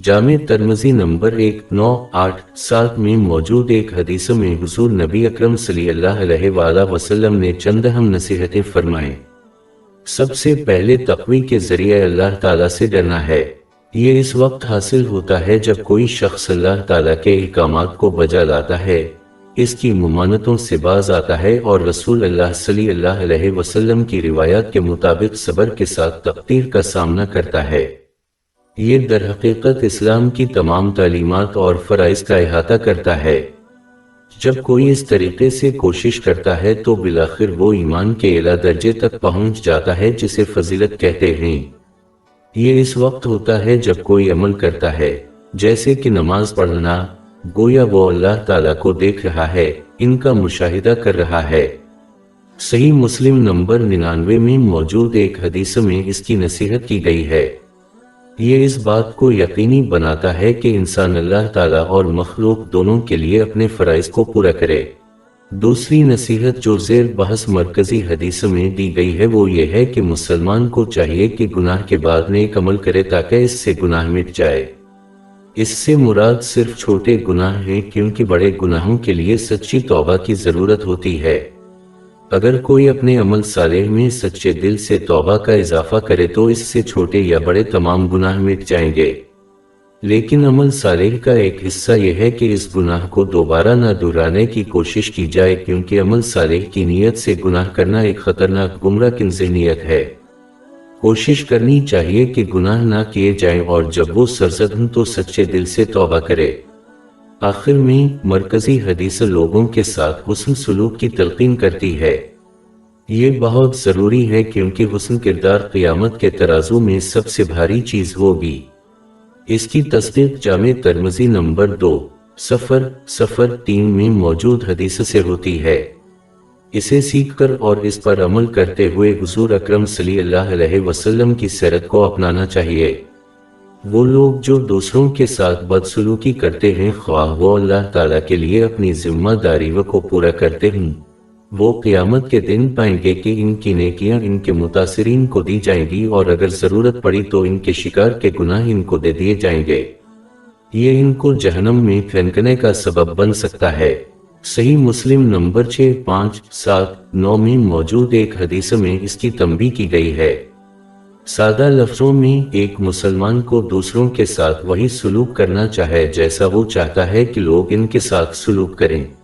जामे तिर्मिज़ी नंबर 1987 में मौजूद एक हदीस में हुजूर नबी अकरम सल्लल्लाहु अलैहि वसल्लम ने चंद अहम नसीहतें फरमाएं। सबसे पहले तक़वी के जरिए अल्लाह ताला से डरना है। ये इस वक्त हासिल होता है जब कोई शख्स अल्लाह ताला के अहकामात को बजा लाता है, इसकी मुमानतों से बाज आता है और रसूल अल्लाह सल्लल्लाहु अलैहि वसल्लम की रिवायत के मुताबिक सब्र के साथ तक़दीर का सामना करता है। ये दरहकीकत इस्लाम की तमाम तालीमात और फ़राइज़ का अहाता करता है। जब कोई इस तरीके से कोशिश करता है तो बिलाखिर वो ईमान के एला दर्जे तक पहुंच जाता है जिसे फजीलत कहते हैं। ये इस वक्त होता है जब कोई अमल करता है, जैसे कि नमाज पढ़ना, गोया वो अल्लाह ताला को देख रहा है, इनका मुशाहिदा कर रहा है। सही मुस्लिम नंबर 99 में मौजूद एक हदीस में इसकी नसीहत की गई है। ये इस बात को यकीनी बनाता है कि इंसान अल्लाह ताला और मखलूक दोनों के लिए अपने फ़राइज़ को पूरा करे। दूसरी नसीहत जो ज़ेर बहस मरकज़ी हदीस में दी गई है वो ये है कि मुसलमान को चाहिए कि गुनाह के बाद नेक अमल करे ताकि इससे गुनाह मिट जाए। इससे मुराद सिर्फ छोटे गुनाह हैं, क्योंकि बड़े गुनाहों के लिए सच्ची तौबा की ज़रूरत होती है। अगर कोई अपने अमल सालेह में सच्चे दिल से तौबा का इजाफा करे तो इससे छोटे या बड़े तमाम गुनाह मिट जाएंगे। लेकिन अमल सालेह का एक हिस्सा यह है कि इस गुनाह को दोबारा न दोहराने की कोशिश की जाए, क्योंकि अमल सालेह की नीयत से गुनाह करना एक खतरनाक गुमराह नीयत है। कोशिश करनी चाहिए कि गुनाह ना किए जाएं और जब वो सरजद तो सच्चे दिल से तौबा करे। आखिर में मरकजी हदीस लोगों के साथ हुस्न सलूक की तलकीन करती है। ये बहुत ज़रूरी है, क्योंकि हुस्न किरदार क़यामत के तराजू में सबसे भारी चीज़ होगी। इसकी तस्दीक जामे तिर्मिज़ी नंबर 2-0-3 में मौजूद हदीस से होती है। इसे सीखकर और इस पर अमल करते हुए हुजूर अकरम सल्लल्लाहु अलैहि वसल्लम की सीरत को अपनाना चाहिए। वो लोग जो दूसरों के साथ बदसलूकी करते हैं, ख्वाह वो अल्लाह ताला के लिए अपनी जिम्मेदारियों को पूरा करते हैं, वो क़यामत के दिन पाएंगे कि इनकी नेकियां इनके मुतासिरीन को दी जाएंगी और अगर ज़रूरत पड़ी तो इनके शिकार के गुनाह इनको दे दिए जाएंगे। ये इनको जहन्नम में फेंकने का सबब बन सकता है। सही मुस्लिम नंबर 6-5-7-9 में मौजूद एक हदीस में इसकी तंबीह की गई है। सादा लफ्ज़ों में एक मुसलमान को दूसरों के साथ वही सलूक करना चाहिए जैसा वो चाहता है कि लोग इनके साथ सलूक करें।